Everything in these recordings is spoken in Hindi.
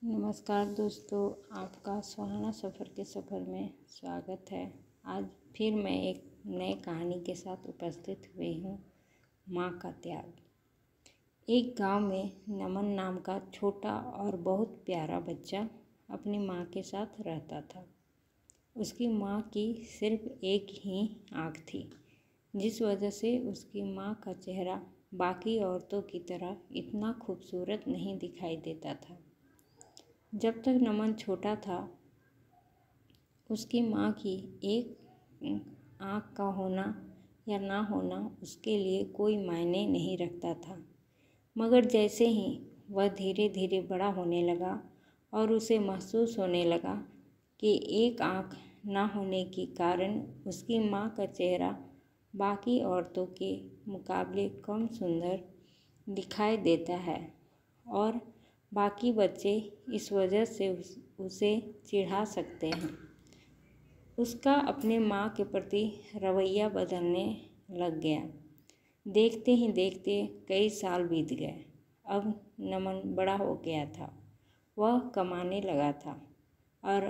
नमस्कार दोस्तों, आपका सुहाना सफ़र के सफ़र में स्वागत है। आज फिर मैं एक नई कहानी के साथ उपस्थित हुई हूँ। माँ का त्याग। एक गांव में नमन नाम का छोटा और बहुत प्यारा बच्चा अपनी माँ के साथ रहता था। उसकी माँ की सिर्फ एक ही आँख थी, जिस वजह से उसकी माँ का चेहरा बाकी औरतों की तरह इतना खूबसूरत नहीं दिखाई देता था। जब तक नमन छोटा था, उसकी माँ की एक आँख का होना या ना होना उसके लिए कोई मायने नहीं रखता था। मगर जैसे ही वह धीरे धीरे बड़ा होने लगा और उसे महसूस होने लगा कि एक आँख ना होने के कारण उसकी माँ का चेहरा बाकी औरतों के मुकाबले कम सुंदर दिखाई देता है और बाकी बच्चे इस वजह से उसे चिढ़ा सकते हैं, उसका अपने माँ के प्रति रवैया बदलने लग गया। देखते ही देखते कई साल बीत गए। अब नमन बड़ा हो गया था, वह कमाने लगा था और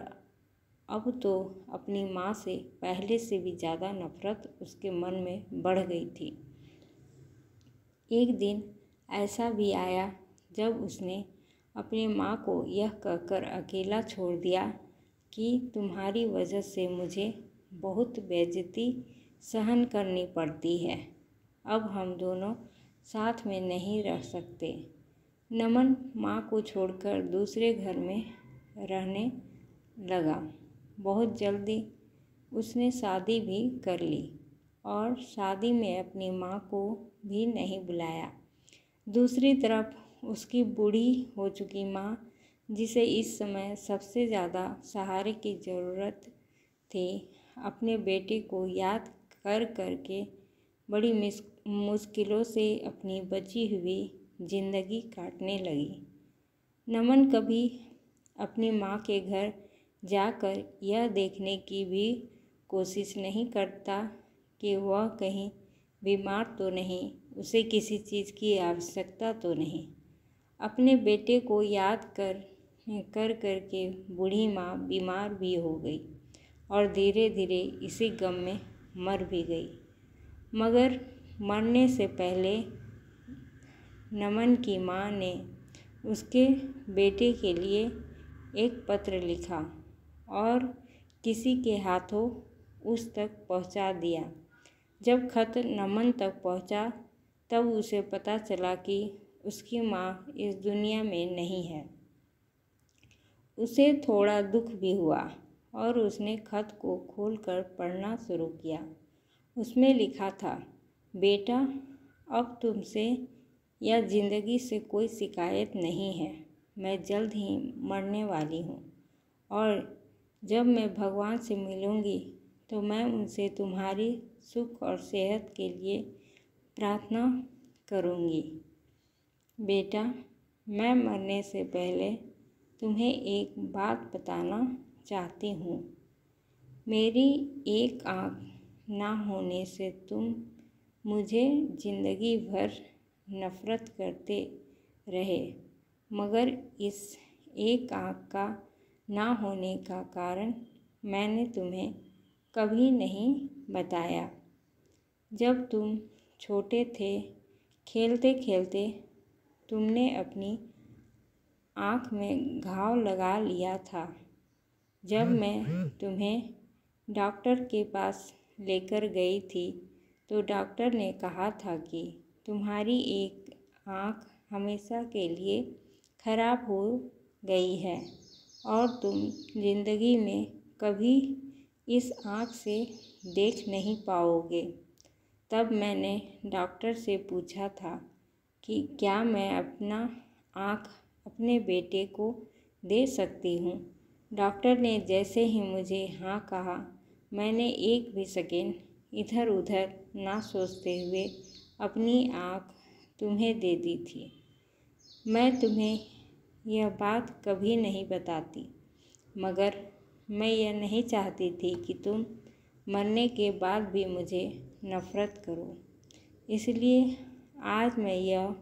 अब तो अपनी माँ से पहले से भी ज़्यादा नफरत उसके मन में बढ़ गई थी। एक दिन ऐसा भी आया जब उसने अपनी माँ को यह कहकर अकेला छोड़ दिया कि तुम्हारी वजह से मुझे बहुत बेइज्जती सहन करनी पड़ती है। अब हम दोनों साथ में नहीं रह सकते। नमन माँ को छोड़कर दूसरे घर में रहने लगा। बहुत जल्दी उसने शादी भी कर ली और शादी में अपनी माँ को भी नहीं बुलाया। दूसरी तरफ उसकी बूढ़ी हो चुकी माँ, जिसे इस समय सबसे ज़्यादा सहारे की ज़रूरत थी, अपने बेटे को याद कर के बड़ी मुश्किलों से अपनी बची हुई ज़िंदगी काटने लगी। नमन कभी अपनी माँ के घर जाकर यह देखने की भी कोशिश नहीं करता कि वह कहीं बीमार तो नहीं, उसे किसी चीज़ की आवश्यकता तो नहीं। अपने बेटे को याद कर के बूढ़ी माँ बीमार भी हो गई और धीरे धीरे इसी गम में मर भी गई। मगर मरने से पहले नमन की माँ ने उसके बेटे के लिए एक पत्र लिखा और किसी के हाथों उस तक पहुँचा दिया। जब खत नमन तक पहुँचा तब उसे पता चला कि उसकी माँ इस दुनिया में नहीं है। उसे थोड़ा दुख भी हुआ और उसने खत को खोलकर पढ़ना शुरू किया। उसमें लिखा था, बेटा, अब तुमसे या ज़िंदगी से कोई शिकायत नहीं है। मैं जल्द ही मरने वाली हूँ और जब मैं भगवान से मिलूँगी तो मैं उनसे तुम्हारी सुख और सेहत के लिए प्रार्थना करूँगी। बेटा, मैं मरने से पहले तुम्हें एक बात बताना चाहती हूँ। मेरी एक आँख ना होने से तुम मुझे ज़िंदगी भर नफ़रत करते रहे, मगर इस एक आँख का ना होने का कारण मैंने तुम्हें कभी नहीं बताया। जब तुम छोटे थे, खेलते खेलते तुमने अपनी आँख में घाव लगा लिया था। जब मैं तुम्हें डॉक्टर के पास लेकर गई थी तो डॉक्टर ने कहा था कि तुम्हारी एक आँख हमेशा के लिए खराब हो गई है और तुम ज़िंदगी में कभी इस आँख से देख नहीं पाओगे। तब मैंने डॉक्टर से पूछा था कि क्या मैं अपना आँख अपने बेटे को दे सकती हूँ। डॉक्टर ने जैसे ही मुझे हाँ कहा, मैंने एक भी सेकंड इधर उधर ना सोचते हुए अपनी आँख तुम्हें दे दी थी। मैं तुम्हें यह बात कभी नहीं बताती, मगर मैं यह नहीं चाहती थी कि तुम मरने के बाद भी मुझे नफ़रत करो। इसलिए आज मैं यह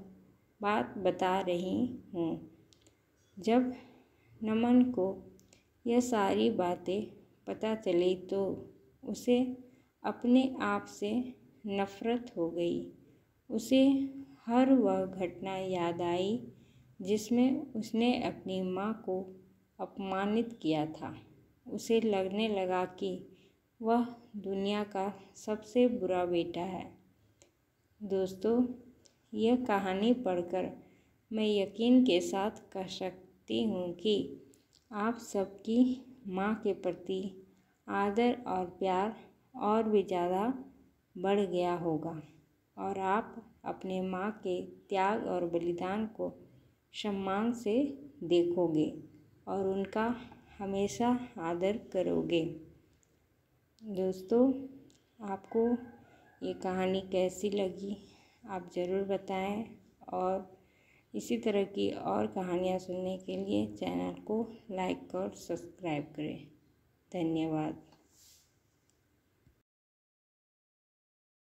बात बता रही हूँ। जब नमन को यह सारी बातें पता चली तो उसे अपने आप से नफ़रत हो गई। उसे हर वह घटना याद आई जिसमें उसने अपनी माँ को अपमानित किया था। उसे लगने लगा कि वह दुनिया का सबसे बुरा बेटा है। दोस्तों, यह कहानी पढ़कर मैं यकीन के साथ कह सकती हूँ कि आप सबकी माँ के प्रति आदर और प्यार और भी ज़्यादा बढ़ गया होगा और आप अपने माँ के त्याग और बलिदान को सम्मान से देखोगे और उनका हमेशा आदर करोगे। दोस्तों, आपको ये कहानी कैसी लगी आप ज़रूर बताएं और इसी तरह की और कहानियाँ सुनने के लिए चैनल को लाइक और सब्सक्राइब करें। धन्यवाद।